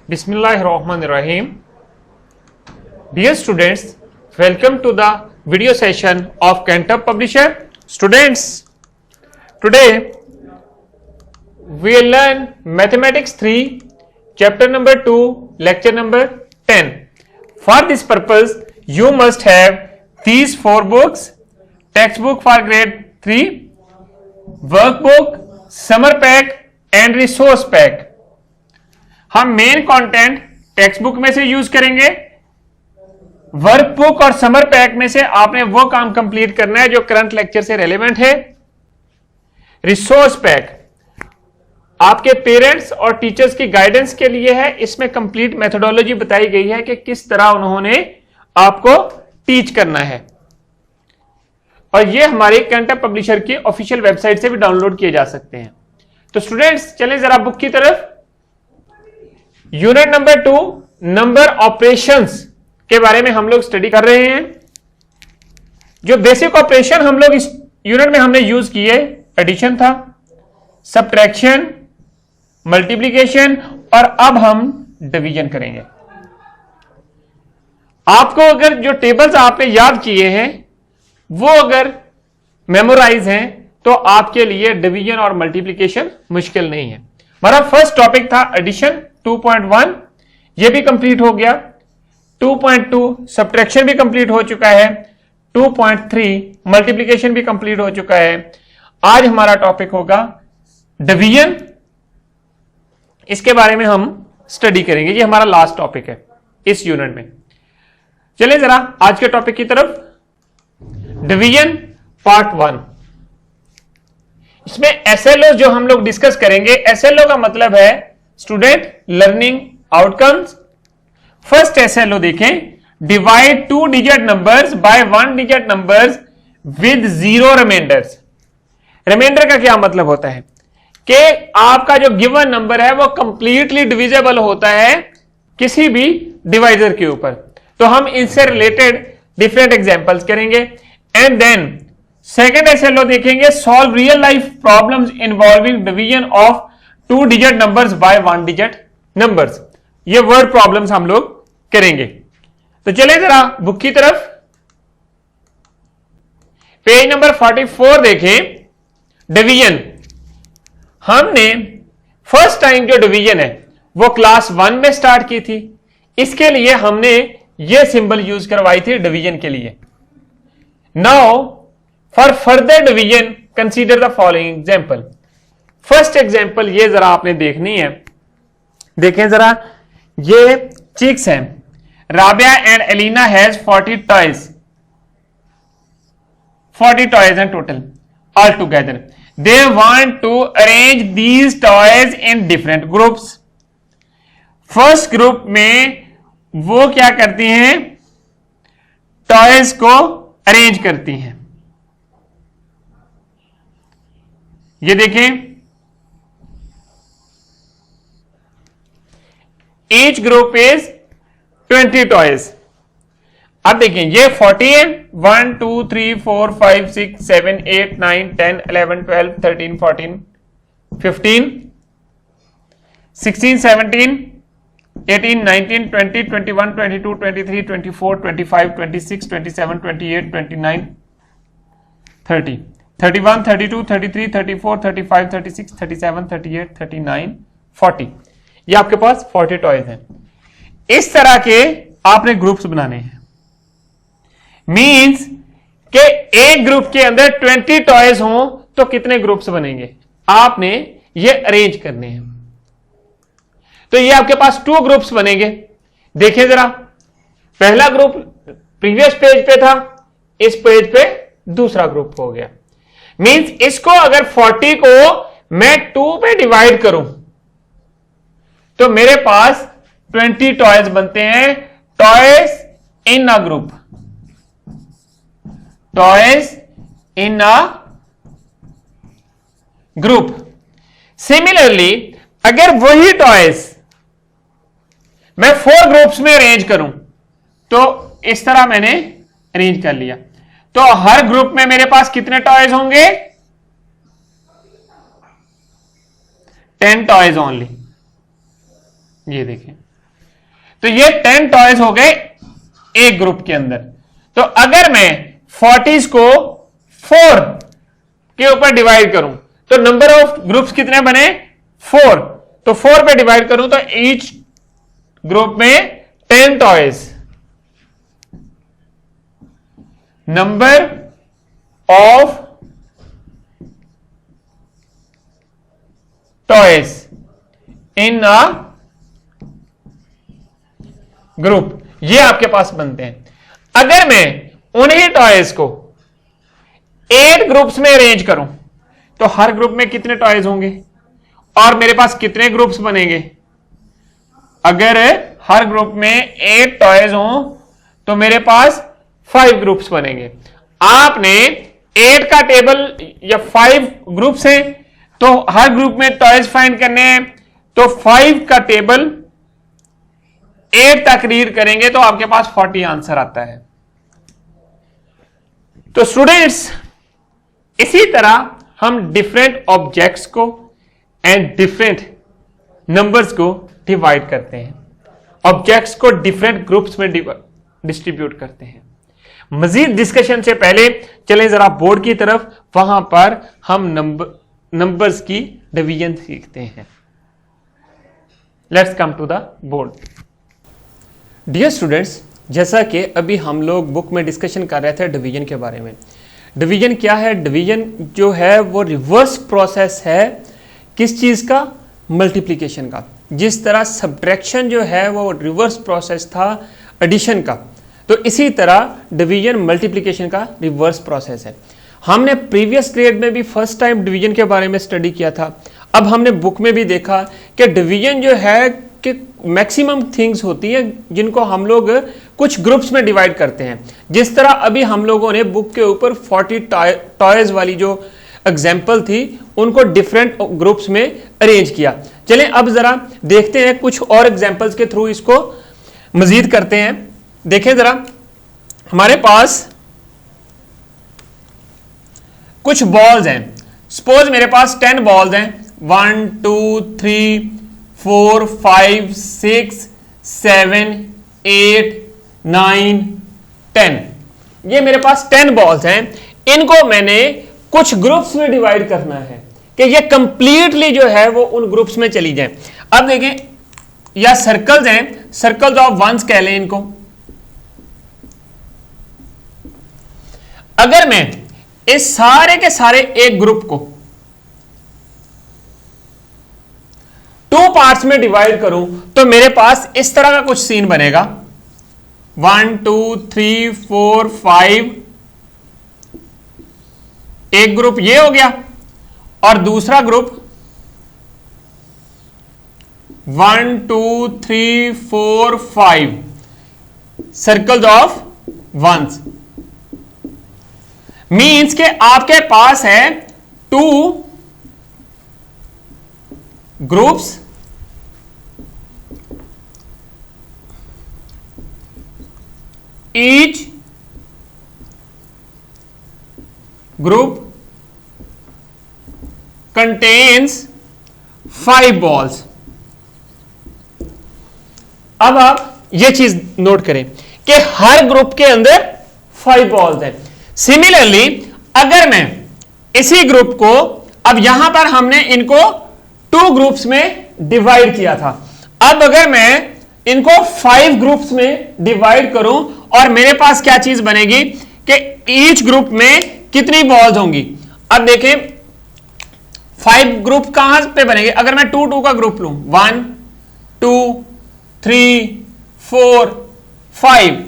Bismillahirrahmanirrahim. Dear students, welcome to the video session of Cantab Publisher. Students, today we will learn Mathematics 3, chapter number 2, lecture number 10. For this purpose, you must have these 4 books: textbook for grade 3, workbook, summer pack and resource pack. हम main content text book में से use करेंगे, workbook और summer pack में से आपने वो काम कंप्लीट करना है जो करंट लेक्चर से रेलेवेंट है। रिसोर्स पैक आपके पेरेंट्स और टीचर्स की गाइडेंस के लिए है। इसमें कंप्लीट मेथोडोलॉजी बताई गई है कि किस तरह उन्होंने आपको टीच करना है, और ये हमारे कैंटब पब्लिशर की ऑफिशियल वेबसाइट से भी डाउनलोड किए जा सकते हैं। तो स्टूडेंट्स, चलें जरा बुक की तरफ। यूनिट नंबर 2 नंबर ऑपरेशंस के बारे में हम लोग स्टडी कर रहे हैं। जो बेसिक ऑपरेशन हम लोग इस यूनिट में हमने यूज किए, एडिशन था, सब्ट्रैक्शन, मल्टीप्लिकेशन, और अब हम डिवीजन करेंगे। आपको अगर जो टेबल्स आपने याद किए हैं वो अगर मेमोराइज हैं तो आपके लिए डिवीजन और मल्टीप्लिकेशन मुश्किल नहीं है। हमारा फर्स्ट टॉपिक था एडिशन 2.1, ये भी कंप्लीट हो गया। 2.2 सब्ट्रैक्शन भी कंप्लीट हो चुका है। 2.3 मल्टीप्लिकेशन भी कंप्लीट हो चुका है। आज हमारा टॉपिक होगा डिवीजन। इसके बारे में हम स्टडी करेंगे। ये हमारा लास्ट टॉपिक है इस यूनिट में। चलिए जरा आज के टॉपिक की तरफ। Division part 1। इसमें एसएलओ जो हम लोग डिस्कस करेंगे, एसएलओ का मतलब है student learning outcomes. First SLO देखें, divide 2 digit numbers by 1 digit numbers with 0 remainders. Remainder का क्या मतलब होता है कि आपका जो गिवन नंबर है वो कंप्लीटली डिविजिबल होता है किसी भी डिवाइजर के ऊपर। तो हम इनसे रिलेटेड डिफरेंट एग्जांपल्स करेंगे। एंड देन सेकंड एसएलओ देखेंगे, solve real life problems involving division of 2 digit numbers by 1 digit numbers. ये वर्ड प्रॉब्लम्स हम लोग करेंगे। तो चले जरा बुक की तरफ। पेज नंबर 44 देखें, डिवीजन। हमने फर्स्ट टाइम जो डिवीजन है वो क्लास 1 में स्टार्ट की थी। इसके लिए हमने ये सिंबल यूज करवाई थी डिवीजन के लिए। Now for further division consider the following example. First example ये जरा आपने देखनी है। देखें जरा, ये चिक्स हैं। Rabia and Alina has 40 toys. 40 toys हैं total all together. They want to arrange these toys in different groups. First group में वो क्या करती हैं, टॉयज को अरेंज करती हैं। ये देखें, ईच ग्रुप इज 20 टॉयज। अब देखें, ये 40 है। 1 2 3 4 5 6 7 8 9 10 11 12 13 14 15 16 17 18 19 20 21 22 23 24 25 26 27 28 29 30 31 32 33 34 35 36 37 38 39 40। ये आपके पास 40 टॉयज हैं। इस तरह के आपने ग्रुप्स बनाने हैं। मींस कि एक ग्रुप के अंदर 20 टॉयज हों तो कितने ग्रुप्स बनेंगे, आपने ये अरेंज करने हैं। तो ये आपके पास 2 ग्रुप्स बनेंगे। देखिए जरा, पहला ग्रुप प्रीवियस पेज पे था, इस पेज पे दूसरा ग्रुप हो गया। मींस इसको अगर 40 को मैं 2 पे डिवाइड करूं तो मेरे पास 20 टॉयज बनते हैं। Toys in a group, toys in a group. Similarly अगर वही टॉयज मैं 4 ग्रुप्स में अरेंज करूं तो इस तरह मैंने अरेंज कर लिया, तो हर ग्रुप में मेरे पास कितने टॉयज होंगे, 10 टॉयज ओनली। ये देखें तो ये 10 टॉयज हो गए एक ग्रुप के अंदर। तो अगर मैं 40s को 4 के ऊपर डिवाइड करूं तो नंबर ऑफ ग्रुप्स कितने बने? 4। तो 4 पे डिवाइड करूं तो ईच ग्रुप में 10 toys. Number of toys in a group, ये आपके पास बनते हैं। अगर मैं उन्हीं टॉयज को 8 ग्रुप्स में अरेंज करूं तो हर ग्रुप में कितने टॉयज होंगे और मेरे पास कितने ग्रुप्स बनेंगे? अगर हर ग्रुप में 8 टॉयज हों तो मेरे पास 5 ग्रुप्स बनेंगे। आपने 8 का टेबल या 5 ग्रुप्स हैं तो हर ग्रुप में टॉयज फाइंड करने हैं, तो 5 का टेबल 8 तक रीड करेंगे तो आपके पास 40 आंसर आता है। तो स्टूडेंट्स, इसी तरह हम डिफरेंट ऑब्जेक्ट्स को एंड डिफरेंट नंबर्स को डिवाइड करते हैं, ऑब्जेक्ट्स को डिफरेंट ग्रुप्स में डिस्ट्रीब्यूट करते हैं। मजीद डिस्कशन से पहले चलें जरा बोर्ड की तरफ, वहां पर हम नंबर्स की डिवीजन सीखते हैं। Let's come to the board. Dear students, जैसा कि अभी हम लोग बुक में डिस्कशन कर रहे थे डिवीजन के बारे में। डिवीजन क्या है? डिवीजन जो है वो रिवर्स प्रोसेस है किस चीज़ का? मल्टीप्लिकेशन का। जिस तरह सब्ट्रैक्शन जो है वो रिवर्स प्रोसेस था एडिशन का, तो इसी तरह डिवीजन मल्टीप्लिकेशन का रिवर्स प्रोसेस है। हमने प्रीवियस ग्रेड में भी फर्स्ट टाइम डिवीजन के बारे में स्टडी किया था। अब हमने बुक में भी देखा कि डिवीजन जो है कि मैक्सिमम थिंग्स होती हैं जिनको हम लोग कुछ ग्रुप्स में डिवाइड करते हैं। जिस तरह अभी हम लोगों ने बुक के ऊपर 40 टॉयज वाली जो एग्जाम्पल थी उनको डिफरेंट ग्रुप्स में अरेंज किया। चलें अब जरा देखते हैं, कुछ और एग्जाम्पल्स के थ्रू इसको मजीद करते हैं। देखें जरा, हमारे पास कुछ बॉल्स हैं। सपोज मेरे पास 10 बॉल्स हैं, 1 2 3 4 5 6 7 8 9 10। ये मेरे पास 10 बॉल्स हैं। इनको मैंने कुछ ग्रुप्स में डिवाइड करना है कि ये कंप्लीटली जो है वो उन ग्रुप्स में चली जाए। अब देखें, या सर्कल्स हैं, सर्कल्स ऑफ वंस कह लें इनको। अगर मैं इस सारे के सारे एक ग्रुप को 2 पार्ट्स में डिवाइड करूं तो मेरे पास इस तरह का कुछ सीन बनेगा। 1 2 3 4 5, एक ग्रुप ये हो गया और दूसरा group 1 2 3 4 5 circles of ones. Means के आपके पास है 2 groups each group contains 5 balls। अब आप ये चीज नोट करें कि हर ग्रुप के अंदर 5 बॉल्स हैं। सिमिलरली अगर मैं इसी ग्रुप को, अब यहां पर हमने इनको 2 ग्रुप्स में डिवाइड किया था, अब अगर मैं इनको 5 ग्रुप्स में डिवाइड करूं और मेरे पास क्या चीज बनेगी कि ईच ग्रुप में कितनी बॉल्स होंगी। अब देखें 5 ग्रुप कहां पे बनेंगे? अगर मैं 2 2 का ग्रुप लूं, 1 2 3 4 5,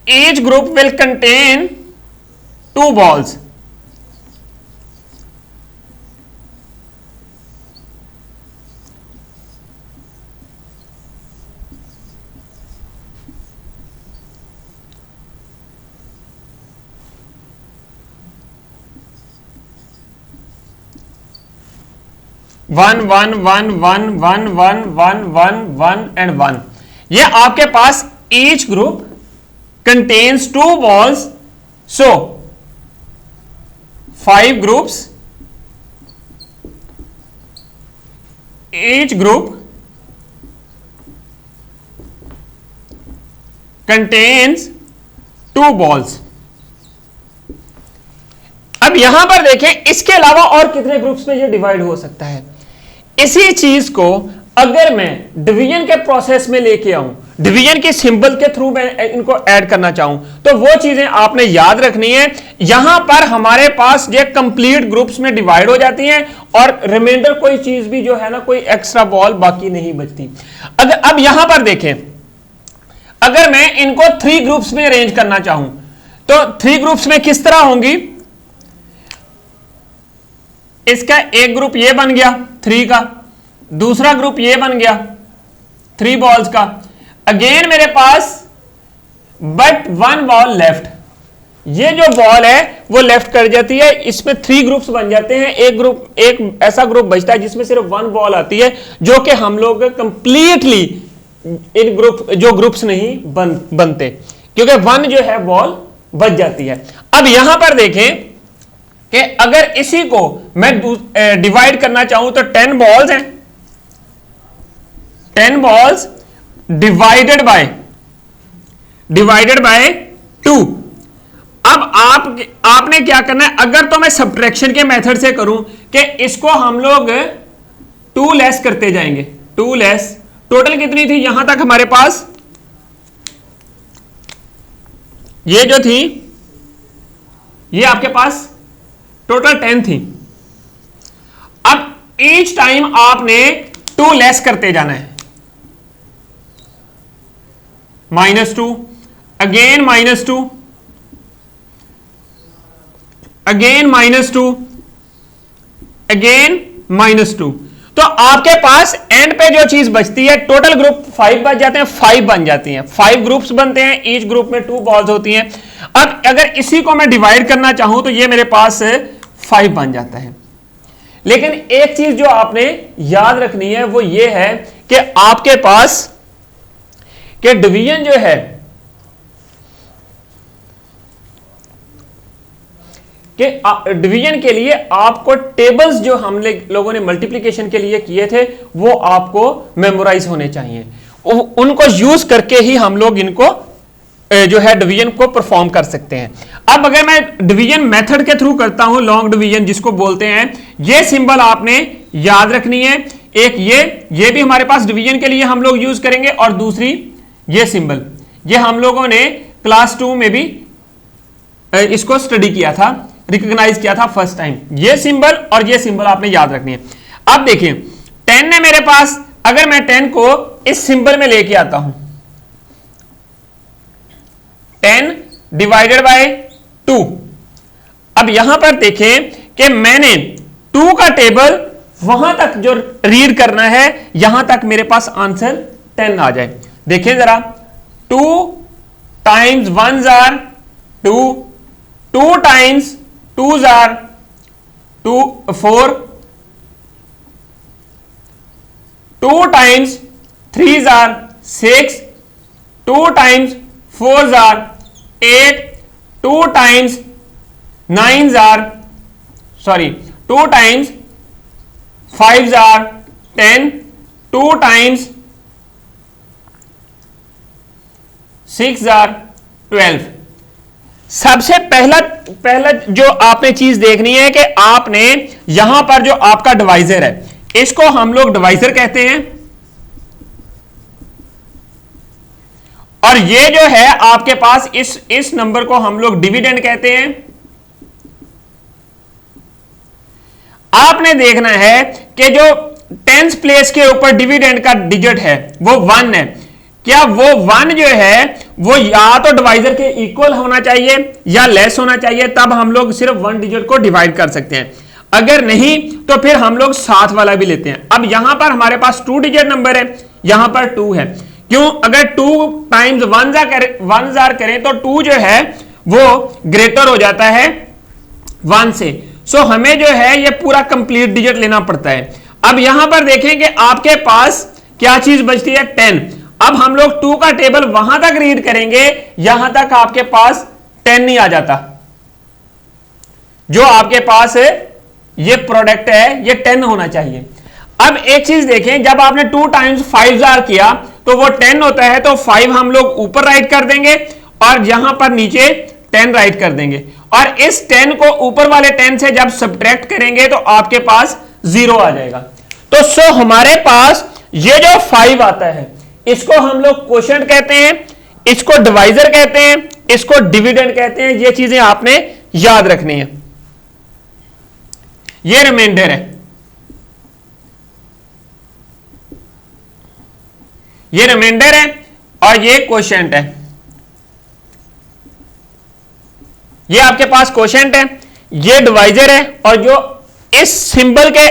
each group will contain 2 balls। One one one one one one one one one and 1। ये आपके पास each group contains 2 balls, so 5 groups, each group contains 2 balls। अब यहां पर देखें इसके अलावा और कितने ग्रुप्स में ये डिवाइड हो सकता है। इसी चीज को अगर मैं डिवीजन के प्रोसेस में लेके आऊं, डिवीजन के सिंबल के थ्रू मैं इनको ऐड करना चाहूं, तो वो चीजें आपने याद रखनी है। यहां पर हमारे पास ये कंप्लीट ग्रुप्स में डिवाइड हो जाती हैं और रिमाइंडर कोई चीज भी जो है ना, कोई एक्स्ट्रा बॉल बाकी नहीं बचती। अगर अब यहां पर देखें, अगर मैं इनको 3 ग्रुप्स में अरेंज करना चाहूं तो 3 ग्रुप्स में किस तरह होंगी। इसका एक ग्रुप ये बन गया 3 का, दूसरा ग्रुप ये बन गया 3 बॉल्स का। अगेन मेरे पास बट 1 बॉल लेफ्ट, ये जो बॉल है वो लेफ्ट कर जाती है। इसमें 3 ग्रुप्स बन जाते हैं। एक ऐसा ग्रुप बचता है जिसमें सिर्फ 1 बॉल आती है, जो कि हम लोग कंप्लीटली इन ग्रुप्स नहीं बनते, क्योंकि 1 जो है बॉल बच जाती है। अब यहां पर देखें कि अगर इसी को मैं डिवाइड करना चाहूं तो 10 बॉल्स हैं, 10 बॉल्स डिवाइडेड बाय 2। अब आपने क्या करना है, अगर तो मैं सब्ट्रैक्शन के मेथड से करूं कि इसको हम लोग 2 लेस करते जाएंगे, 2 लेस, टोटल कितनी थी यहां तक हमारे पास, ये जो थी ये आपके पास टोटल 10 थी। अब ईच टाइम आपने 2 लेस करते जाना है, -2, अगेन -2, अगेन -2, अगेन -2। तो आपके पास एंड पे जो चीज बचती है, टोटल ग्रुप 5 बच जाते हैं, 5 बन जाती हैं, 5 ग्रुप्स बनते हैं, ईच ग्रुप में 2 बॉल्स होती हैं। अब अगर इसी को मैं डिवाइड करना चाहूं तो ये मेरे पास 5 बन जाता है। लेकिन एक चीज जो आपने याद रखनी है वो ये है कि आपके पास कि डिवीजन जो है कि डिवीजन के लिए आपको टेबल्स जो हम लोगों ने मल्टीप्लिकेशन के लिए किए थे वो आपको मेमोराइज होने चाहिए। उनको यूज करके ही हम लोग इनको जो है डिवीजन को परफॉर्म कर सकते हैं। अब अगर मैं डिवीजन मेथड के थ्रू करता हूं, लॉन्ग डिवीजन जिसको बोलते हैं, ये सिंबल आपने याद रखनी है। एक ये भी हमारे पास डिवीजन के लिए हम लोग यूज करेंगे, और दूसरी ये सिंबल, ये हम लोगों ने क्लास 2 में भी इसको स्टडी किया था, रिकॉग्नाइज किया था फर्स्ट टाइम। ये सिंबल और ये सिंबल आपने याद रखनी है। अब देखिए 10 है मेरे पास, अगर मैं 10 को इस सिंबल में लेके आता हूं, 10 डिवाइडेड बाय 2। अब यहां पर देखें कि मैंने 2 का टेबल वहां तक जो रीड करना है, यहां तक मेरे पास आंसर 10 आ जाए। देखें जरा, 2 times 1s are 2, 2 times 2s are 4, 2 times 3s are 6, 2 times 4s are 8, 2 times 9s are 2 times 5s are 10, 2 times 6 are 12। सबसे पहला जो आपने चीज देखनी है कि आपने यहां पर जो आपका डिवाइजर है, इसको हम लोग डिवाइजर कहते हैं, और ये जो है आपके पास इस नंबर को हम लोग डिविडेंड कहते हैं। आपने देखना है कि जो 10th प्लेस के ऊपर डिविडेंड का डिजिट है वो 1 है। क्या वो 1 जो है वो या तो डिवाइजर के इक्वल होना चाहिए या लेस होना चाहिए, तब हम लोग सिर्फ 1 डिजिट को डिवाइड कर सकते हैं। अगर नहीं तो फिर हम लोग साथ वाला भी लेते हैं। अब यहां पर हमारे पास 2 डिजिट नंबर है, यहां पर 2 है। क्यों? अगर 2 टाइम्स 1s आर करें तो 2 जो है वो ग्रेटर हो जाता है 1 से। सो हमें जो है ये पूरा कंप्लीट डिजिट लेना पड़ता है। अब यहां पर देखें कि आपके पास क्या चीज बचती है, 10। अब हम लोग 2 का टेबल वहां तक रीड करेंगे, यहां तक आपके पास 10 नहीं आ जाता। जो आपके पास ये प्रोडक्ट है ये 10 होना चाहिए। अब एक चीज देखें, जब आपने 2 टाइम्स 5s आर किया तो वो 10 होता है, तो 5 हम लोग ऊपर राइट कर देंगे और यहां पर नीचे 10 राइट कर देंगे, और इस 10 को ऊपर वाले 10 से जब सब्ट्रैक्ट करेंगे तो आपके पास 0 आ जाएगा। तो सो हमारे पास ये जो 5 आता है इसको हम लोग क्वोशंट कहते हैं, इसको डिवाइजर कहते हैं, इसको डिविडेंड कहते हैं। ये चीजें आपने याद रखनी है। ये रिमाइंडर है, ये रिमाइंडर है और ये क्वोशंट है। ये आपके पास क्वोशंट है, ये डिवाइजर है, और जो इस सिंबल के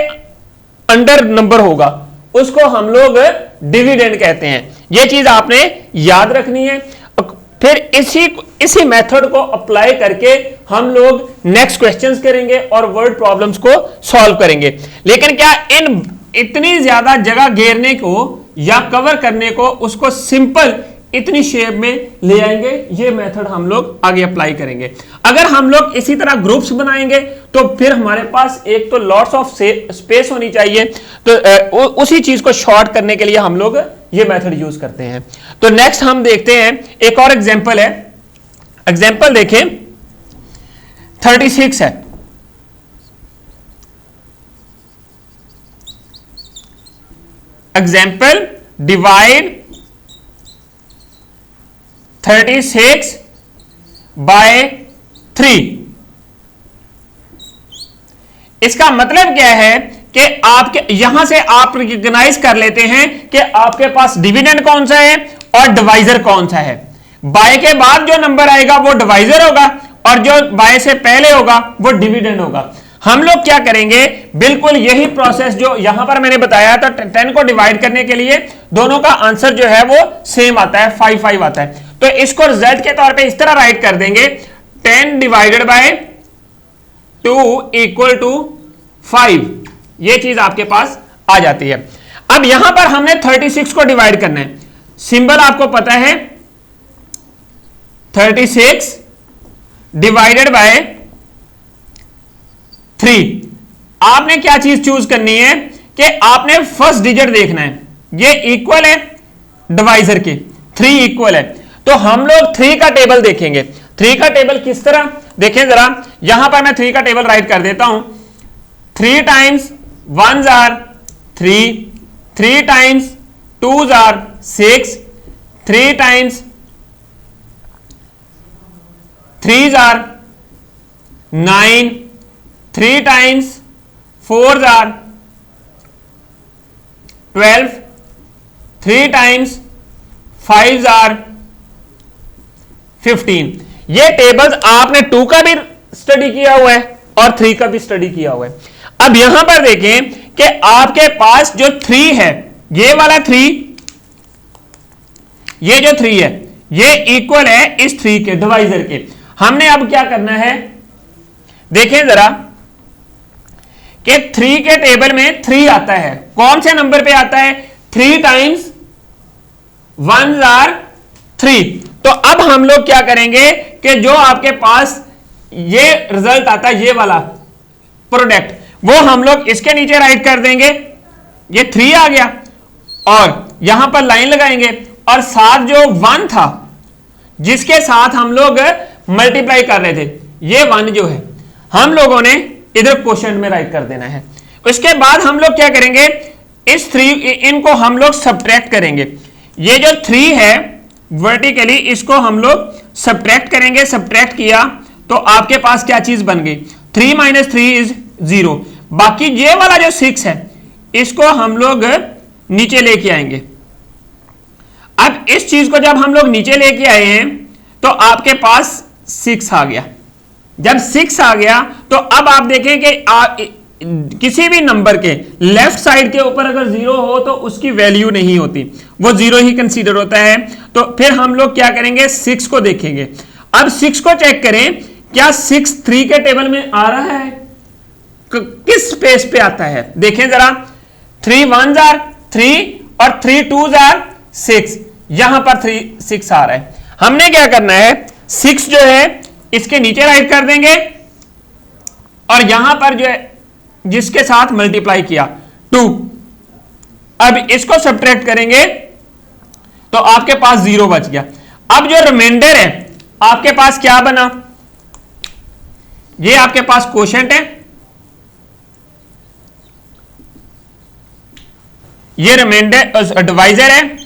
अंडर नंबर होगा उसको हम लोग डिविडेंड कहते हैं। ये चीज आपने याद रखनी है। फिर इसी मेथड को अप्लाई करके हम लोग नेक्स्ट क्वेश्चंस करेंगे और वर्ड प्रॉब्लम्स को सॉल्व करेंगे। लेकिन क्या इन इतनी ज्यादा जगह घेरने को या कवर करने को उसको सिंपल इतनी शेप में ले आएंगे, ये मेथड हम लोग आगे अप्लाई करेंगे। अगर हम लोग इसी तरह ग्रुप्स बनाएंगे तो फिर हमारे पास एक तो लॉट्स ऑफ स्पेस होनी चाहिए, तो उसी चीज को शॉर्ट करने के लिए हम लोग ये मेथड यूज करते हैं। तो नेक्स्ट हम देखते हैं एक और एग्जांपल है। एग्जांपल देखें, 36 है। Example, divide 36 by 3। इसका मतलब क्या है कि आपके यहां से आप रिकॉग्नाइज कर लेते हैं कि आपके पास डिविडेंड कौन सा है और डिवाइजर कौन सा है। बाय के बाद जो नंबर आएगा वो डिवाइजर होगा और जो बाय से पहले होगा वो डिविडेंड होगा। हम लोग क्या करेंगे, बिल्कुल यही प्रोसेस जो यहां पर मैंने बताया था, 10 को डिवाइड करने के लिए दोनों का आंसर जो है वो सेम आता है, 5 आता है। तो इसको रिजल्ट के तौर पे इस तरह राइट कर देंगे, 10 डिवाइडेड बाय 2 इक्वल टू 5। ये चीज आपके पास आ जाती है। अब यहां पर हमने 36 को डिवाइड करना है। सिंबल आपको पता है, 36 डिवाइडेड बाय 3। आपने क्या चीज चूज करनी है कि आपने फर्स्ट डिजिट देखना है। ये इक्वल है डिवाइजर के, 3 इक्वल है, तो हम लोग 3 का टेबल देखेंगे। 3 का टेबल किस तरह देखें जरा, यहां पर मैं 3 का टेबल राइट कर देता हूं। 3 times 1s are 3, 3 times 2s are 6, 3 times 3s are 9, 3 times 4s are 12, 3 times 5s are 15। ये टेबल्स आपने 2 का भी स्टडी किया हुआ है और 3 का भी स्टडी किया हुआ है। अब यहां पर देखें कि आपके पास जो 3 है, ये वाला 3, ये जो 3 है ये इक्वल है इस 3 के, डिवाइजर के। हमने अब क्या करना है, देखें जरा कि 3 के टेबल में 3 आता है, कौन से नंबर पे आता है, 3 टाइम्स 1s are 3। तो अब हम लोग क्या करेंगे कि जो आपके पास ये रिजल्ट आता है, ये वाला प्रोडक्ट, वो हम लोग इसके नीचे राइट कर देंगे। ये 3 आ गया और यहां पर लाइन लगाएंगे और साथ जो 1 था जिसके साथ हम लोग मल्टीप्लाई कर रहे थे, ये 1 जो है हम लोगों ने इधर क्वोशंट में राइट कर देना है। उसके बाद हम लोग क्या करेंगे, इस 3 इनको हम लोग सब्ट्रैक्ट करेंगे। ये जो 3 है वर्टिकली, इसको हम लोग सब्ट्रैक्ट करेंगे। सब्ट्रैक्ट किया तो आपके पास क्या चीज बन गई, 3 माइनस 3 इज 0। बाकी ये वाला जो 6 है इसको हम लोग नीचे लेके आएंगे। अब इस चीज को जब हम लोग नीचे लेके आए हैं तो आपके पास 6 आ गया। जब 6 आ गया तो अब आप देखें कि किसी भी नंबर के लेफ्ट साइड के ऊपर अगर 0 हो तो उसकी वैल्यू नहीं होती, वो 0 ही कंसीडर होता है। तो फिर हम लोग क्या करेंगे, 6 को देखेंगे। अब 6 को चेक करें, क्या 6 3 के टेबल में आ रहा है, किस स्पेस पे आता है, देखें जरा। 3 1s are 3 और 3 2s are 6, यहां पर 6 आ रहा है। हमने क्या करना है, 6 जो है इसके नीचे राइट कर देंगे और यहां पर जो है जिसके साथ मल्टीप्लाई किया 2। अब इसको सब्ट्रैक्ट करेंगे तो आपके पास 0 बच गया। अब जो रिमाइंडर है आपके पास क्या बना, ये आपके पास क्वोशंट है, ये रिमाइंडर डिवाइजर है,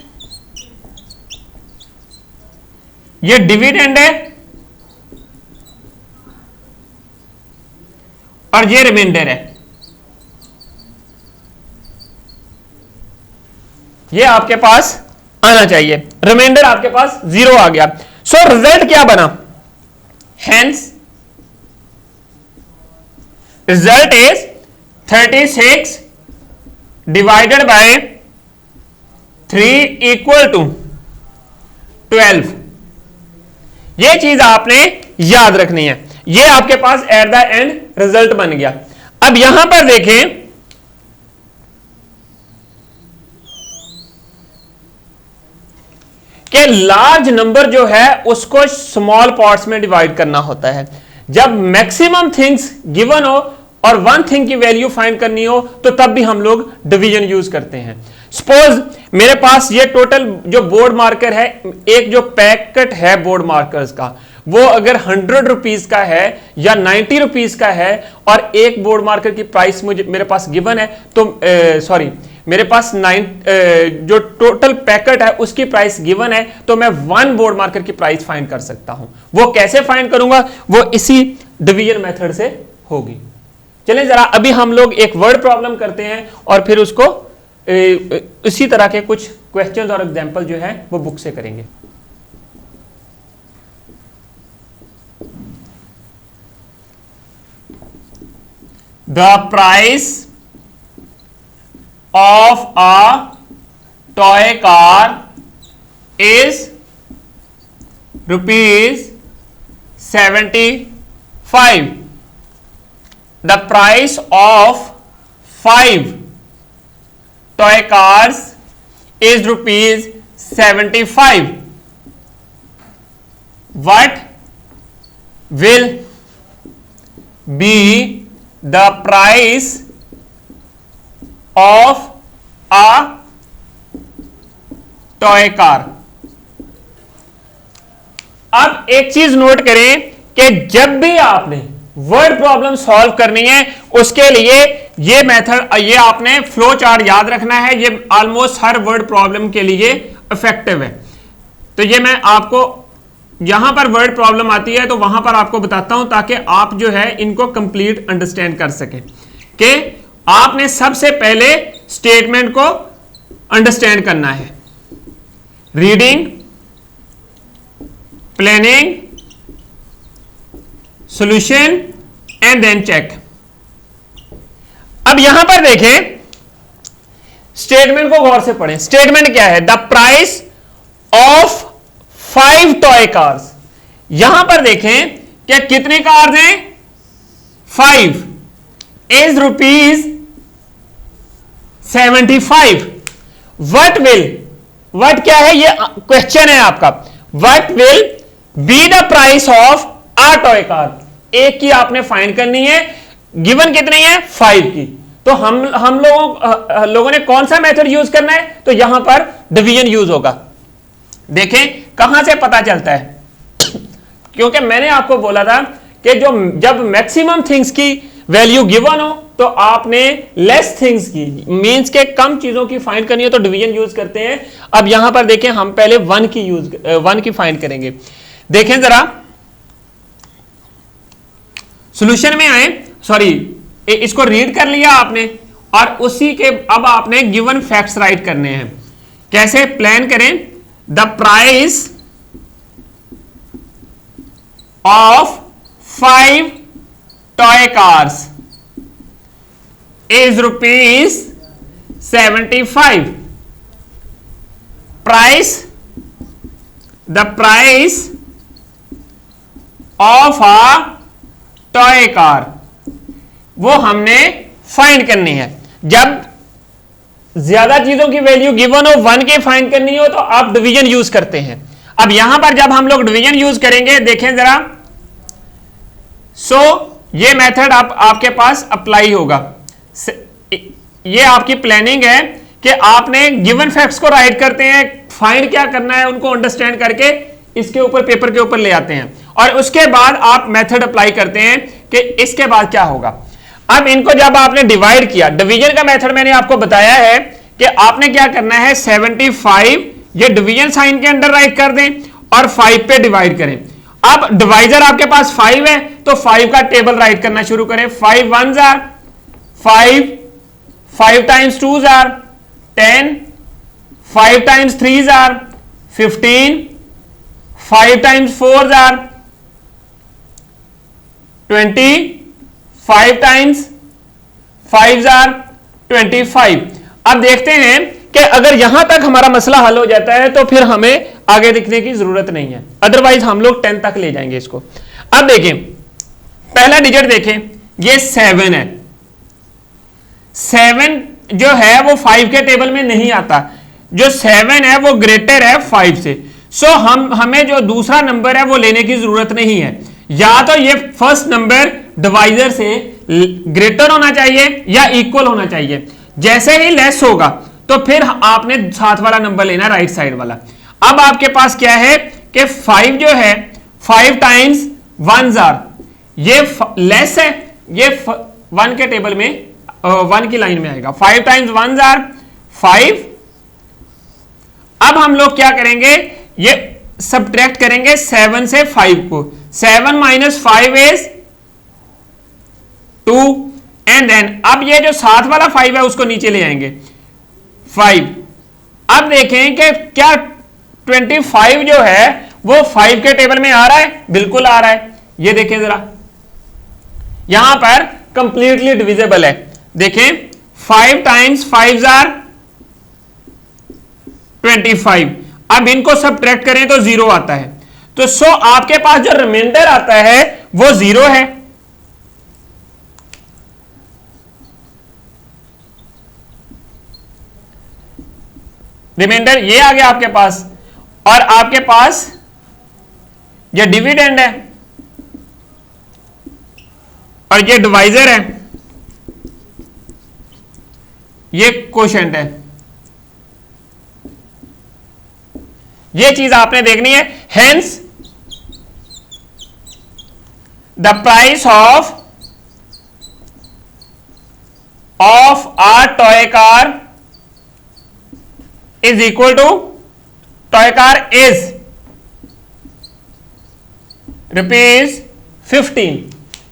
ये डिविडेंड है और ये रिमाइंडर है। ये आपके पास आना चाहिए, रिमाइंडर आपके पास 0 आ गया। सो रिजल्ट क्या बना, hence result is 36 divided by 3 equal to 12। ये चीज आपने याद रखनी है। ये आपके पास एट द एंड रिजल्ट बन गया। अब यहां पर देखें कि लार्ज नंबर जो है उसको स्मॉल पार्ट्स में डिवाइड करना होता है। जब मैक्सिमम थिंग्स गिवन हो और वन थिंग की वैल्यू फाइंड करनी हो तो तब भी हम लोग डिवीजन यूज करते हैं। सपोज मेरे पास ये टोटल जो बोर्ड मार्कर है, एक जो पैकेट है बोर्ड मार्कर्स का, वो अगर 100 रुपीज का है या 90 रुपीज का है और एक बोर्ड मार्कर की प्राइस मेरे पास गिवन है, तो सॉरी मेरे पास जो टोटल पैकेट है उसकी प्राइस गिवन है, तो मैं 1 बोर्ड मार्कर की प्राइस फाइंड कर सकता हूं। वो कैसे फाइंड करूंगा, वो इसी डिवीजन मेथड से होगी। चलिए जरा अभी हम लोग एक वर्ड प्रॉब्लम करते हैं और फिर उसको इसी तरह के कुछ क्वेश्चंस और एग्जांपल जो है वो बुक से करेंगे। The price of a toy car is ₹75. The price of 5 toy cars is ₹75. What will be the price of a toy car? अब एक चीज नोट करें कि जब भी आपने वर्ड प्रॉब्लम सॉल्व करनी है उसके लिए ये मेथड, ये आपने फ्लो चार्ट याद रखना है। ये ऑलमोस्ट हर वर्ड प्रॉब्लम के लिए इफेक्टिव है। तो ये मैं आपको यहां पर वर्ड प्रॉब्लम आती है तो वहां पर आपको बताता हूं ताकि आप जो है इनको कंप्लीट अंडरस्टैंड कर सकें कि आपने सबसे पहले स्टेटमेंट को अंडरस्टैंड करना है। Reading, planning, solution and then check. अब यहां पर देखें, स्टेटमेंट को गौर से पढ़ें। स्टेटमेंट क्या है, the price of 5 toy cars. यहां पर देखें क्या कितने कार्स हैं, 5 इज ₹75। वट क्या है, ये क्वेश्चन है आपका। What will be the price of a toy car. एक की आपने फाइंड करनी है, गिवन कितनी है 5 की। तो हम लोगों ने कौन सा मेथड यूज करना है, तो यहां पर डिवीजन यूज होगा। देखें कहां से पता चलता है, क्योंकि मैंने आपको बोला था कि जब मैक्सिमम थिंग्स की वैल्यू गिवन हो तो आपने लेस थिंग्स की, मींस के कम चीजों की फाइंड करनी हो तो डिवीजन यूज करते हैं। अब यहां पर देखें हम पहले 1 की फाइंड करेंगे। देखें जरा, सॉल्यूशन में आए, सॉरी इसको रीड कर लिया आपने और उसी के अब आपने गिवन फैक्ट्स राइट करने हैं। कैसे प्लान करें, the price of 5 toy cars is ₹75. The price of a toy car, वो हमने फाइंड करनी है। जब ज्यादा चीजों की वैल्यू गिवन हो, 1 के फाइंड करनी हो, तो आप डिवीजन यूज करते हैं। अब यहां पर जब हम लोग डिवीजन यूज करेंगे, देखें जरा, ये मेथड आपके पास अप्लाई होगा। ये आपकी प्लानिंग है कि आपने गिवन फैक्ट्स को राइट करते हैं, फाइंड क्या करना है उनको अंडरस्टैंड करके इसके ऊपर पेपर के ऊपर ले आते हैं और उसके बाद आप मेथड अप्लाई करते हैं कि इसके बाद क्या होगा। अब इनको जब आपने डिवाइड किया, डिवीजन का मेथड मैंने आपको बताया है कि आपने क्या करना है 75 ये डिवीजन साइन के अंदर राइट कर दें और 5 पे डिवाइड करें। अब डिवाइजर आपके पास 5 है तो 5 का टेबल राइट करना शुरू करें। 5 1s are 5, 5 times 2s are 10, 5 times 3s are 15, 5 times 4s are 20, 5 times 5s are 25। अब देखते हैं कि अगर यहां तक हमारा मसला हल हो जाता है तो फिर हमें आगे दिखने की जरूरत नहीं है, अदरवाइज हम लोग 10 तक ले जाएंगे इसको। अब देखें पहला डिजिट देखें, ये 7 है। 7 जो है वो 5 के टेबल में नहीं आता, जो 7 है वो ग्रेटर है 5 से। सो हमें जो दूसरा नंबर है वो लेने की जरूरत नहीं है, या तो ये फर्स्ट नंबर डिवाइजर से ग्रेटर होना चाहिए या इक्वल होना चाहिए। जैसे ही लेस होगा तो फिर आपने साथ वाला नंबर लेना, राइट साइड वाला। अब आपके पास क्या है कि 5 जो है 5 टाइम्स 1s are, ये लेस है, ये 1 के टेबल में 1 की लाइन में आएगा। 5 टाइम्स 1s are 5। अब हम लोग क्या करेंगे, ये सब्ट्रैक्ट करेंगे 7 से 5 को। 7 minus 5 is 2 एंड देन अब ये जो साथ वाला 5 है उसको नीचे ले आएंगे 5। अब देखें कि क्या 25 जो है वो 5 के टेबल में आ रहा है, बिल्कुल आ रहा है। ये देखें जरा, यहां पर कंप्लीटली डिविजिबल है। देखें 5 टाइम्स 5s are 25। अब इनको सब्ट्रैक्ट करें तो 0 आता है, तो सो आपके पास जो रिमाइंडर आता है वो 0 है। रिमाइंडर ये आ गया आपके पास, और आपके पास ये डिविडेंड है और ये डिवाइजर है, ये कोशेंट है। ये चीज आपने देखनी है। Hence the price of a toy car is equal to, toy car is ₹15।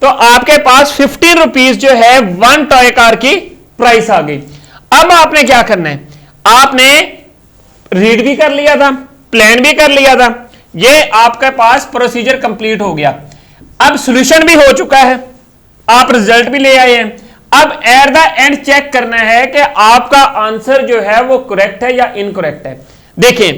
तो आपके पास 15 रुपीज जो है 1 टॉय कार की प्राइस आ गई। अब आपने क्या करना है, आपने रीड भी कर लिया था, प्लान भी कर लिया था, ये आपके पास प्रोसीजर कंप्लीट हो गया। अब सॉल्यूशन भी हो चुका है, आप रिजल्ट भी ले आए हैं। अब एट द एंड चेक करना है कि आपका आंसर जो है वो करेक्ट है या इनकरेक्ट है। देखिए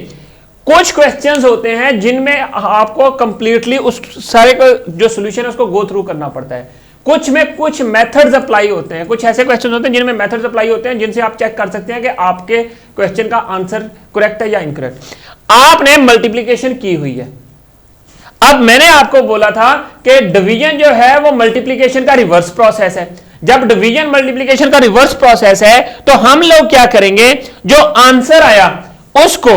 कुछ क्वेश्चंस होते हैं जिनमें आपको कंप्लीटली उस सारे का जो सॉल्यूशन है उसको गो थ्रू करना पड़ता है। कुछ में कुछ मेथड्स अप्लाई होते हैं, कुछ ऐसे क्वेश्चन होते हैं जिनमें मेथड्स अप्लाई होते हैं जिनसे आप चेक कर सकते हैं कि आपके क्वेश्चन का आंसर करेक्ट है या इनकरेक्ट। आपने मल्टीप्लीकेशन की हुई है। अब मैंने आपको बोला था कि डिवीजन जो है वो मल्टीप्लीकेशन का रिवर्स प्रोसेस है। जब डिवीजन मल्टीप्लीकेशन का रिवर्स प्रोसेस है तो हम लोग क्या करेंगे, जो आंसर आया उसको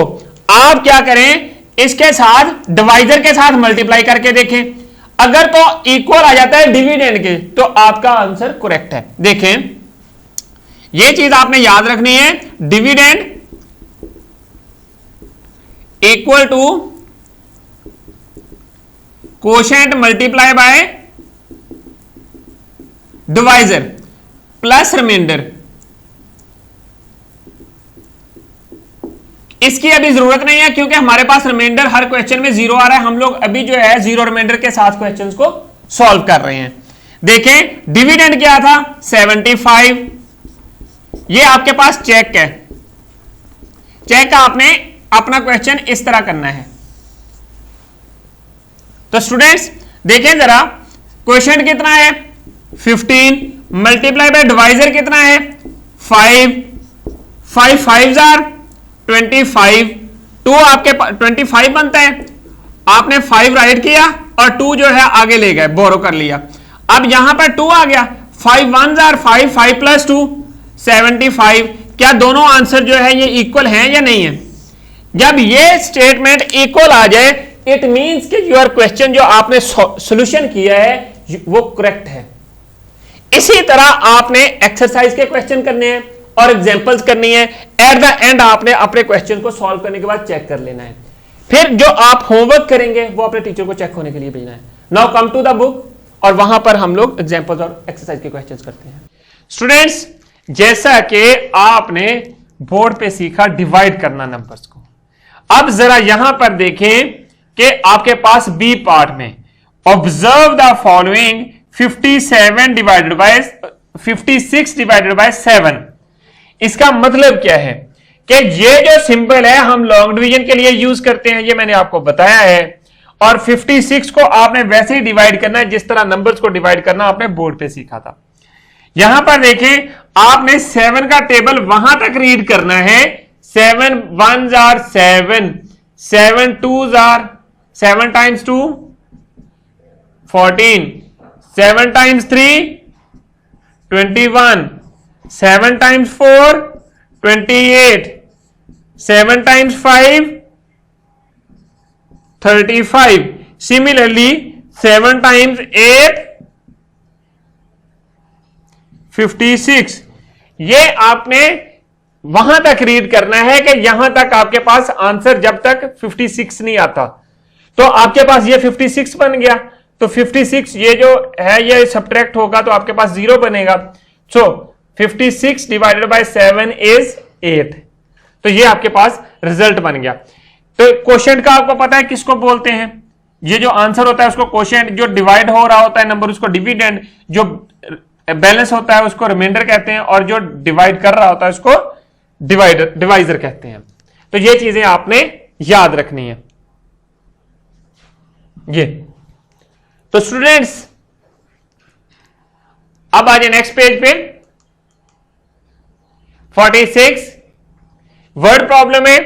आप क्या करें, इसके साथ डिवाइजर के साथ मल्टीप्लाई करके देखें। अगर तो इक्वल आ जाता है डिविडेंड के तो आपका आंसर करेक्ट है। देखें यह चीज आपने याद रखनी है, dividend equal to quotient multiply by divisor plus remainder. इसकी अभी जरूरत नहीं है क्योंकि हमारे पास रिमाइंडर हर क्वेश्चन में 0 आ रहा है। हम लोग अभी जो है 0 रिमाइंडर के साथ क्वेश्चंस को सॉल्व कर रहे हैं। देखें डिविडेंड क्या था 75। ये आपके पास चेक है, चेक का आपने अपना क्वेश्चन इस तरह करना है। तो स्टूडेंट्स देखें जरा, क्वेश्चन कितना है 15 मल्टीप्लाई बाय डिवाइजर कितना है 5, 5 5s are 25, 2 आपके 25 बनता है। आपने 5 राइट किया और 2 जो है आगे ले गए, बोरो कर लिया। अब यहां पर 2 आ गया, 5 1s are 5, 5 plus 2 75। क्या दोनों आंसर जो है ये इक्वल हैं या नहीं है? जब ये स्टेटमेंट इक्वल आ जाए इट मींस कि योर क्वेश्चन जो आपने सॉल्यूशन किया है वो करेक्ट है। इसी तरह आपने एक्सरसाइज के क्वेश्चन करने हैं और एग्जांपल्स करनी है। एट द एंड आपने अपने क्वेश्चन को सॉल्व करने के बाद चेक कर लेना है। फिर जो आप होमवर्क करेंगे वो अपने टीचर को चेक होने के लिए भेजना है। Now come to the book और वहां पर हम लोग एग्जांपल्स और एक्सरसाइज के क्वेश्चंस करते हैं। स्टूडेंट्स, जैसा कि आपने बोर्ड पे सीखा डिवाइड करना नंबर्स को, अब जरा यहां पर देखें कि आपके पास बी पार्ट में observe the following 56 divided by 7। इसका मतलब क्या है कि ये जो सिंबल है हम लॉन्ग डिवीजन के लिए यूज करते हैं, ये मैंने आपको बताया है। और 56 को आपने वैसे ही डिवाइड करना है जिस तरह नंबर्स को डिवाइड करना आपने बोर्ड पे सीखा था। यहां पर देखें, आपने 7 का टेबल वहां तक रीड करना है। 7 1s are 7, 7 2s are 7 times 2 14, 7 times 3 21, 7 times 4 28, 7 times 5 35. Similarly 7 times 8 56. ये आपने वहां तक रीड करना है कि यहां तक आपके पास आंसर जब तक 56 नहीं आता। तो आपके पास ये 56 बन गया, तो 56 ये जो है ये सब्ट्रैक्ट होगा तो आपके पास 0 बनेगा। सो 56 डिवाइडेड बाय 7 इज 8। तो ये आपके पास रिजल्ट बन गया। तो क्वोशिएंट का आपको पता है किसको बोलते हैं? ये जो आंसर होता है उसको क्वोशिएंट, जो डिवाइड हो रहा होता है नंबर उसको डिविडेंड, जो बैलेंस होता है उसको रिमाइंडर कहते हैं और जो डिवाइड कर रहा होता है उसको डिवाइजर कहते हैं। तो ये चीजें आपने याद रखनी है। ये तो स्टूडेंट्स अब आ जाए नेक्स्ट पेज पे। 46 वर्ड प्रॉब्लम है।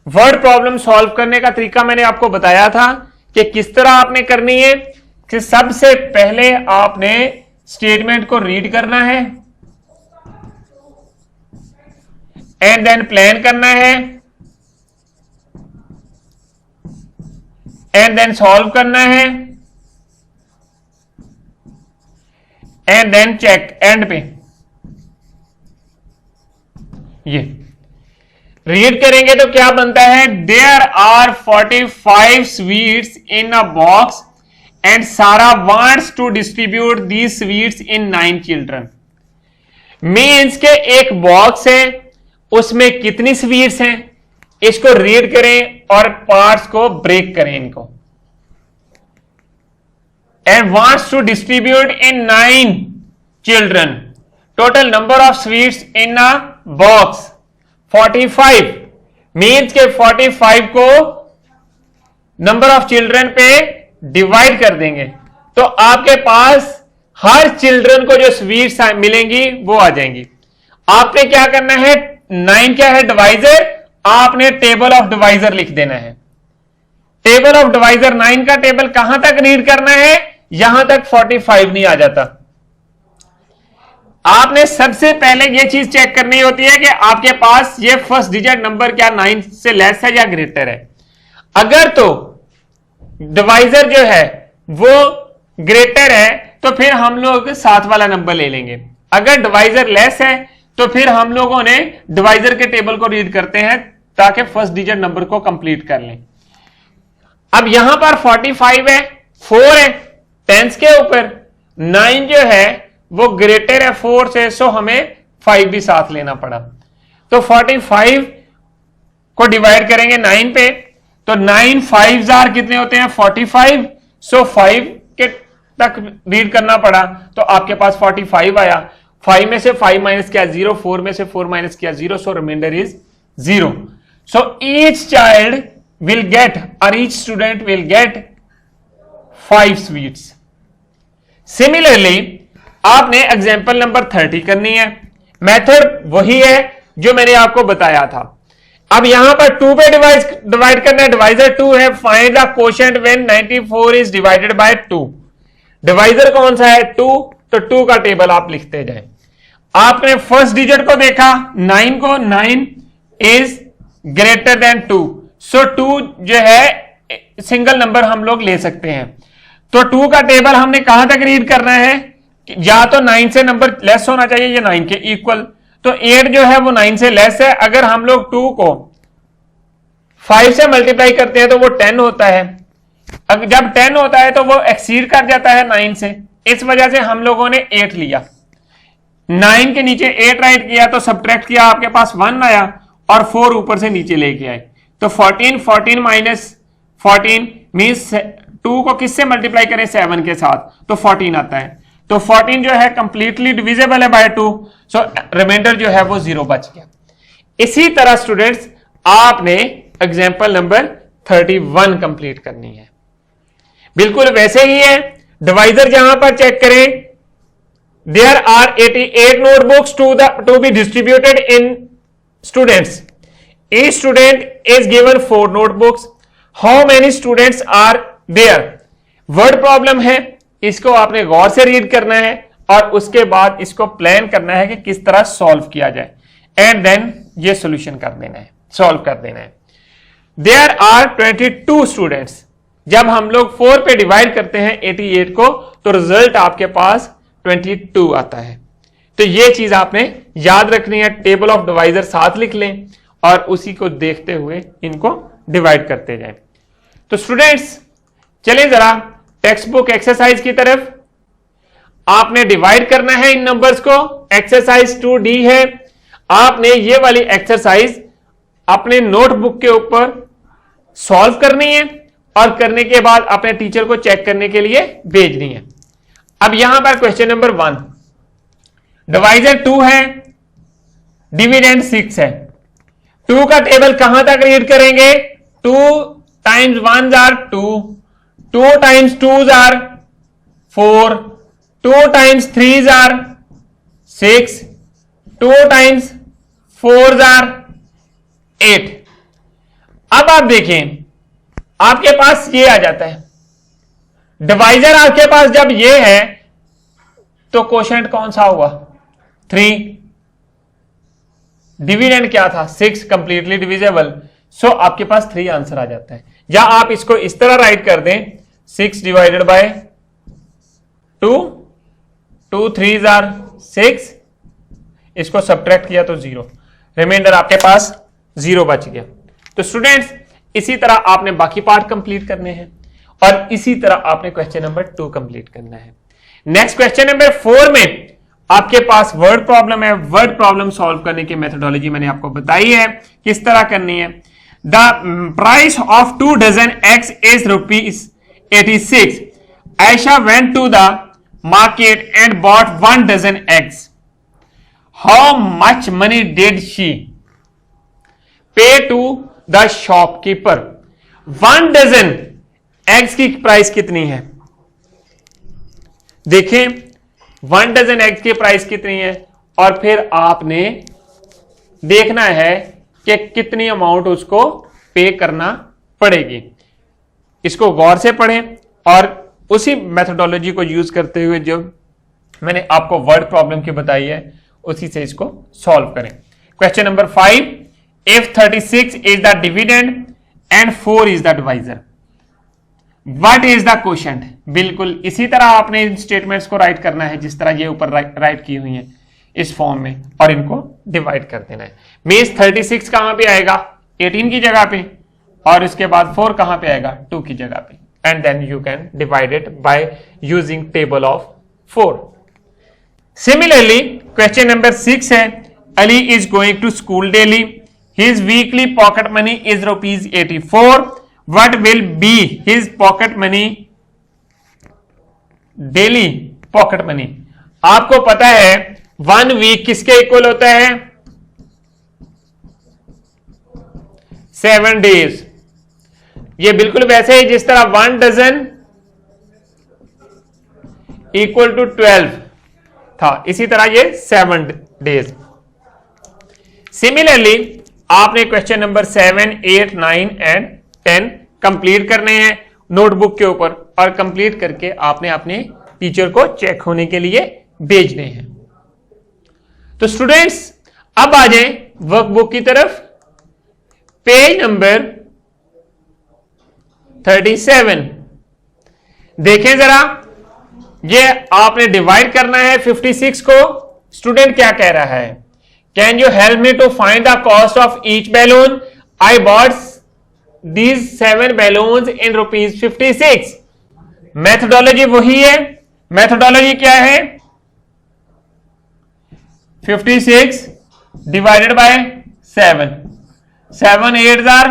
वर्ड प्रॉब्लम सॉल्व करने का तरीका मैंने आपको बताया था कि किस तरह आपने करनी है कि सबसे पहले आपने स्टेटमेंट को रीड करना है एंड देन प्लान करना है एंड देन सॉल्व करना है एंड देन चेक एंड पे। ये रीड करेंगे तो क्या बनता है? There are 45 sweets in a box and Sara wants to distribute the sweets in 9 children. Means के एक बॉक्स है उसमें कितनी स्वीट्स हैं, इसको रीड करें और पार्ट्स को ब्रेक करें इनको। And wants to distribute in 9 children. Total number of sweets in a box 45। Means के 45 को नंबर ऑफ चिल्ड्रन पे डिवाइड कर देंगे तो आपके पास हर चिल्ड्रन को जो स्वीट्स मिलेंगी वो आ जाएंगी। आपने क्या करना है? 9 क्या है? डिवाइजर। आपने टेबल ऑफ डिवाइजर लिख देना है। टेबल ऑफ डिवाइजर 9 का टेबल कहां तक रीड करना है? यहां तक 45 नहीं आ जाता। आपने सबसे पहले यह चीज चेक करनी होती है कि आपके पास ये फर्स्ट डिजिट नंबर क्या 9 से लेस है या ग्रेटर है। अगर तो डिवाइजर जो है वो ग्रेटर है तो फिर हम लोग साथ वाला नंबर ले लेंगे। अगर डिवाइजर लेस है तो फिर हम लोगों ने डिवाइजर के टेबल को रीड करते हैं ताकि फर्स्ट डिजिट नंबर को कंप्लीट कर लें। अब यहां पर 45 है, 4 है 10 के ऊपर, 9 जो है वो ग्रेटर है 4 से, सो हमें 5 भी साथ लेना पड़ा। तो 45 को डिवाइड करेंगे 9 पे तो 9 5s are कितने होते हैं? 45। सो 5 के तक रीड करना पड़ा तो आपके पास 45 आया। 5 में से 5 माइनस किया 0, 4 में से 4 माइनस किया 0, so remainder is 0। So each child will get और each student will get 5 sweets. Similarly आपने एग्जाम्पल नंबर 30 करनी है। मेथड वही है जो मैंने आपको बताया था। अब यहां पर 2 पे डिवाइड करना है। डिवाइजर 2 है। Find the quotient when 94 is divided by 2। Divisor कौन सा है? 2। तो 2 का टेबल आप लिखते जाए। आपने फर्स्ट डिजिट को देखा 9 को, 9 इज ग्रेटर देन 2, सो 2 जो है सिंगल नंबर हम लोग ले सकते हैं। तो 2 का टेबल हमने कहां तक रीड करना है, या तो 9 से नंबर लेस होना चाहिए या 9 के इक्वल। तो 8 जो है वो 9 से लेस है। अगर हम लोग 2 को 5 से मल्टीप्लाई करते हैं तो वो 10 होता है। अगर जब 10 होता है तो वो एक्सीड कर जाता है 9 से, इस वजह से हम लोगों ने 8 लिया। 9 के नीचे 8 राइट किया तो सब्ट्रैक्ट किया, आपके पास 1 आया और 4 ऊपर से नीचे लेके आए। तो 14 माइनस 14 मीन्स 2 को किससे मल्टीप्लाई करें, 7 के साथ, तो 14 आता है। तो 14 जो है कंप्लीटली डिविजिबल है बाय 2, सो रिमाइंडर जो है वो 0 बच गया। इसी तरह स्टूडेंट्स आपने एग्जांपल नंबर 31 कंप्लीट करनी है। बिल्कुल वैसे ही है, डिवाइजर जहां पर चेक करें, there are 88 notebooks to be distributed in students. Each student is given 4 notebooks. How many students are there? Word problem है, इसको आपने गौर से रीड करना है और उसके बाद इसको प्लान करना है कि किस तरह सॉल्व किया जाए, एंड देन ये सॉल्यूशन कर देना है, सॉल्व कर देना है। There are 22 students. जब हम लोग 4 पे डिवाइड करते हैं 88 को तो रिजल्ट आपके पास 22 आता है। तो ये चीज आपने याद रखनी है, टेबल ऑफ डिवाइजर साथ लिख लें और उसी को देखते हुए इनको डिवाइड करते जाएं। तो स्टूडेंट्स चलें जरा टेक्स्ट बुक एक्सरसाइज की तरफ। आपने डिवाइड करना है इन नंबर्स को। एक्सरसाइज 2D है। आपने ये वाली एक्सरसाइज अपने नोटबुक के ऊपर सॉल्व करनी है और करने के बाद अपने टीचर को चेक करने के लिए भेजनी है। अब यहां पर क्वेश्चन नंबर 1, डिवाइजर 2 है, डिविडेंड 6 है। 2 का टेबल कहां तक रीड करेंगे, 2 times 1s are 2, 2 times 2s are 4, 2 times 3s are 6, 2 times 4s are 8। अब आप देखें आपके पास ये आ जाता है, डिवाइजर आपके पास जब ये है तो कोशेंट कौन सा होगा, 3। डिविडेंड क्या था, 6, कंप्लीटली डिविजिबल। सो आपके पास 3 आंसर आ जाता है। या आप इसको इस तरह राइट कर दें, 6 डिवाइडेड बाय 2, 2 3s are 6, इसको सब्ट्रैक्ट किया तो 0, रिमाइंडर आपके पास 0 बच गया। तो स्टूडेंट्स इसी तरह आपने बाकी पार्ट कंप्लीट करने हैं और इसी तरह आपने क्वेश्चन नंबर 2 कंप्लीट करना है। नेक्स्ट क्वेश्चन नंबर 4 में आपके पास वर्ड प्रॉब्लम है। वर्ड प्रॉब्लम सॉल्व करने की मेथोडोलॉजी मैंने आपको बताई है किस तरह करनी है। The price of 2 dozen eggs is ₹86। Ayesha went to the market and bought 1 dozen eggs। How much money did she pay to the shopkeeper. 1 dozen eggs की प्राइस कितनी है, देखें 1 dozen एग्स की प्राइस कितनी है और फिर आपने देखना है कि कितनी अमाउंट उसको पे करना पड़ेगी। इसको गौर से पढ़ें और उसी मेथोडोलॉजी को यूज करते हुए जो मैंने आपको वर्ड प्रॉब्लम की बताई है उसी से इसको सॉल्व करें। Question number 5, if 36 is the dividend and 4 is the divisor, what is the quotient. बिल्कुल इसी तरह आपने इन स्टेटमेंट्स को राइट करना है जिस तरह ये ऊपर राइट की हुई हैं इस फॉर्म में, और इनको डिवाइड कर देना है। मीन्स 36 कहां पे आएगा, 18 की जगह पे, और इसके बाद 4 कहां पे आएगा, 2 की जगह पे, and then you can divide it by using table of 4। Similarly question number 6 है, Ali is going to school daily, his weekly pocket money is ₹84। What will be his pocket money, daily pocket money। आपको पता है 1 week किसके equal होता है, 7 days। ये बिल्कुल वैसे ही जिस तरह 1 dozen इक्वल टू 12 था, इसी तरह ये 7 days। सिमिलरली आपने क्वेश्चन नंबर 7, 8, 9 एंड 10 कंप्लीट करने हैं नोटबुक के ऊपर, और कंप्लीट करके आपने अपने टीचर को चेक होने के लिए भेजने हैं। तो स्टूडेंट्स अब आ जाए वर्कबुक की तरफ, पेज नंबर 37। देखें जरा, ये आपने डिवाइड करना है 56 को। स्टूडेंट क्या कह रहा है, can you help me to find the cost of each balloon, I bought these 7 balloons in ₹56। Methodology वही है, मेथोडोलॉजी क्या है, 56 डिवाइडेड बाय 7, 7 8 आर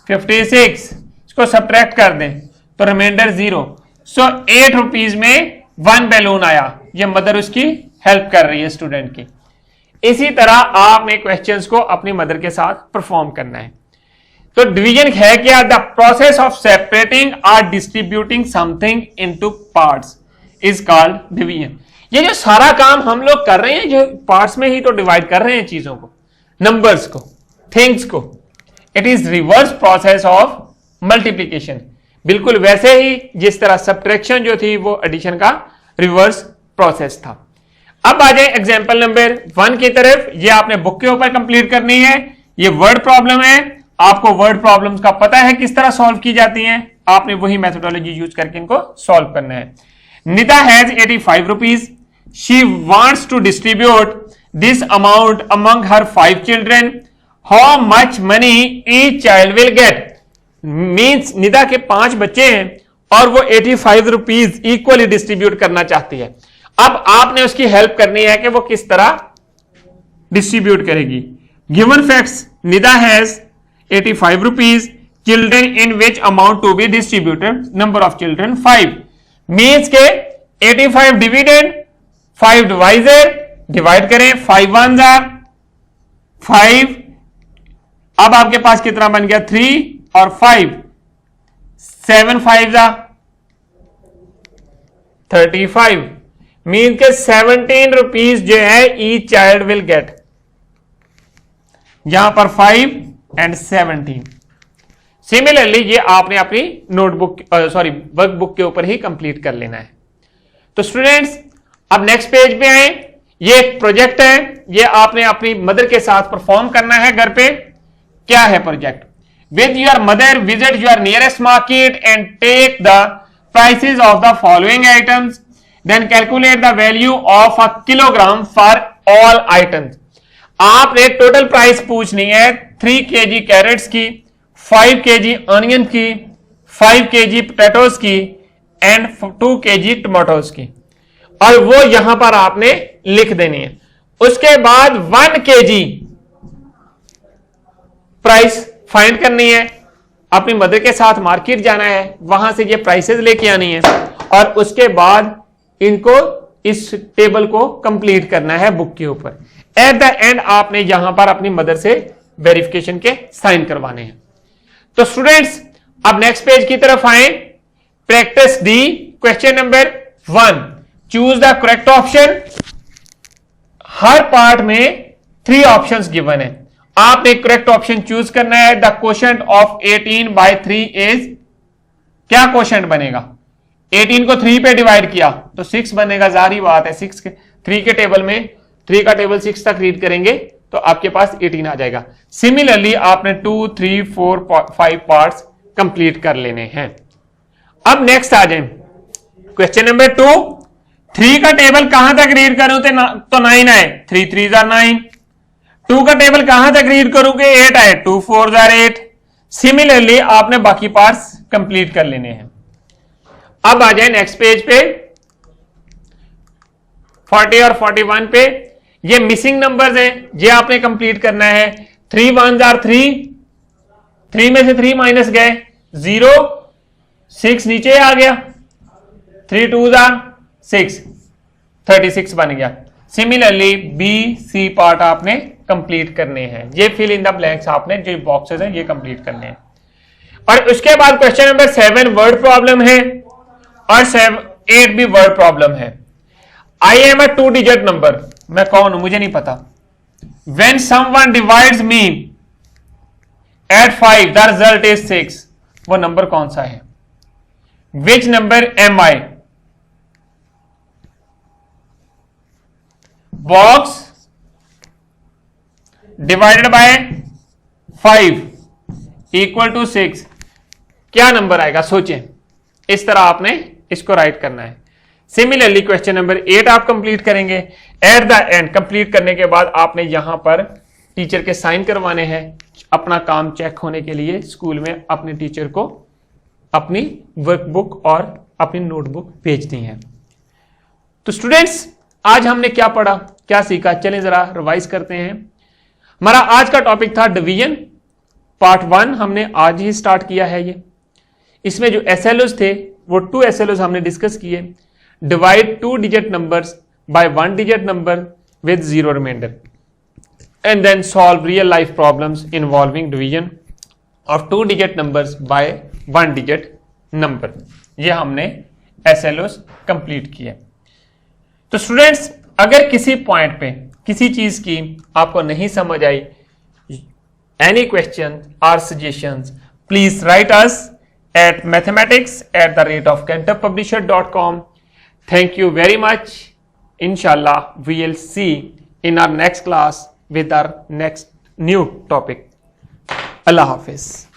56, इसको सब्ट्रैक्ट कर दें तो रिमाइंडर 0। सो 8 रुपीज में 1 बैलून आया। ये मदर उसकी हेल्प कर रही है स्टूडेंट की। इसी तरह आपने क्वेश्चंस को अपनी मदर के साथ परफॉर्म करना है। तो डिवीजन है क्या, द प्रोसेस ऑफ सेपरेटिंग और distributing something into parts is called division. ये जो सारा काम हम लोग कर रहे हैं, जो पार्ट्स में ही तो डिवाइड कर रहे हैं चीजों को, नंबर्स को, थिंग्स को, it is reverse process of multiplication. बिल्कुल वैसे ही जिस तरह सब्ट्रैक्शन जो थी वो एडिशन का रिवर्स प्रोसेस था। अब आ जाए एग्जांपल नंबर 1 की तरफ। ये आपने बुक के ऊपर कंप्लीट करनी है। ये वर्ड प्रॉब्लम है, आपको वर्ड प्रॉब्लम्स का पता है किस तरह सॉल्व की जाती हैं, आपने वही मेथोडोलॉजी यूज करके इनको सॉल्व करना है। Nida has 85 rupees, she wants to distribute this amount among her 5 children, how much money each child will get. Means Nida के 5 बच्चे हैं और वो 85 रुपीज इक्वली डिस्ट्रीब्यूट करना चाहती है। अब आपने उसकी हेल्प करनी है कि वो किस तरह डिस्ट्रीब्यूट करेगी। Given facts, Nida has 85 rupees, children in which amount to be distributed, number of children 5। Means के 85 डिविडेंड, 5 डिवाइजर, डिवाइड करें, 5 1 आर 5। अब आपके पास कितना बन गया, 3 और 5, 7 5 जा 35। मीन के 17 रुपीज जो है ईच चाइल्ड विल गेट, यहां पर 5 एंड 17। सिमिलरली ये आपने अपनी नोटबुक सॉरी वर्कबुक के ऊपर ही कंप्लीट कर लेना है। तो स्टूडेंट्स अब नेक्स्ट पेज पे आए। ये एक प्रोजेक्ट है, ये आपने अपनी मदर के साथ परफॉर्म करना है घर पे। क्या है project, with your mother visit your nearest market and take the prices of the following items, then calculate the value of a kilogram for all items। आपने टोटल प्राइस पूछनी है 3 kg कैरेट्स की, 5 kg ऑनियन की, 5 kg potatoes की and 2 kg tomatoes की, और वो यहां पर आपने लिख देनी है। उसके बाद 1 kg प्राइस फाइंड करनी है, अपनी मदर के साथ मार्केट जाना है, वहां से ये प्राइसेस लेके आनी है और उसके बाद इनको इस टेबल को कंप्लीट करना है बुक के ऊपर। एट द एंड आपने यहां पर अपनी मदर से वेरिफिकेशन के साइन करवाने हैं। तो स्टूडेंट्स अब नेक्स्ट पेज की तरफ आए। Practice the question number 1, choose the correct option. Her part में 3 ऑप्शंस गिवन है, आपने करेक्ट ऑप्शन चूज करना है। द क्वोशंट ऑफ 18/3 इज, क्या क्वोशंट बनेगा, 18 को 3 पे डिवाइड किया तो 6 बनेगा, जारी बात है। 6 के 3 के टेबल में 3 का टेबल 6 तक रीड करेंगे तो आपके पास 18 आ जाएगा। सिमिलरली आपने 2 3 4 5 पार्ट्स कंप्लीट कर लेने हैं। अब नेक्स्ट आ जाए क्वेश्चन नंबर 2। 3 का टेबल कहां तक रीड करूं तो 9 आए, 3 3 9। 2 का टेबल कहां तक रीड करोगे, 8 आए, 2 4 8। सिमिलरली आपने बाकी पार्ट्स कंप्लीट कर लेने हैं। अब आ जाए नेक्स्ट पेज पे 40 और 41 पे। ये मिसिंग नंबर्स हैं, ये आपने कंप्लीट करना है। 3 1 आर 3, 3 में से 3 माइनस गए 0, 6 नीचे आ गया, 3 2 आर 6, 36 बन गया। सिमिलरली बी सी पार्ट आपने कंप्लीट करने हैं। ये फिल इन द ब्लैंक्स आपने जो बॉक्सेस हैं ये कंप्लीट करने हैं। और उसके बाद क्वेश्चन नंबर 7 वर्ड प्रॉब्लम है और 8 भी वर्ड प्रॉब्लम है। I am a 2 digit number, मैं कौन हूं मुझे नहीं पता। When someone divides me at 5 the result is 6, वो नंबर कौन सा है। Which number am I, box divided by 5 equal to 6, क्या नंबर आएगा सोचें। इस तरह आपने इसको राइट करना है। सिमिलरली क्वेश्चन नंबर 8 आप कंप्लीट करेंगे। एट द एंड कंप्लीट करने के बाद आपने यहां पर टीचर के साइन करवाने हैं। अपना काम चेक होने के लिए स्कूल में अपने टीचर को अपनी वर्कबुक और अपनी नोटबुक भेजती हैं। तो स्टूडेंट्स, आज हमने क्या पढ़ा, क्या सीखा, चलें जरा रिवाइज करते हैं। हमारा आज का टॉपिक था डिवीजन, पार्ट 1 हमने आज ही स्टार्ट किया है। ये इसमें जो एसएलओज थे वो 2 एसएलओज हमने डिस्कस किए। Divide 2 digit numbers by 1 digit number with 0 remainder and then solve real life problems involving division of 2 digit numbers by 1 digit number. ये हमने एसएलओज कंप्लीट किए। तो स्टूडेंट्स, अगर किसी पॉइंट पे किसी चीज की आपको नहीं समझ आई, any questions or suggestions, please write us at mathematics@cantorpublisher.com. Thank you very much. Inshallah, we will see in our next class with our next new topic. Allah Hafiz.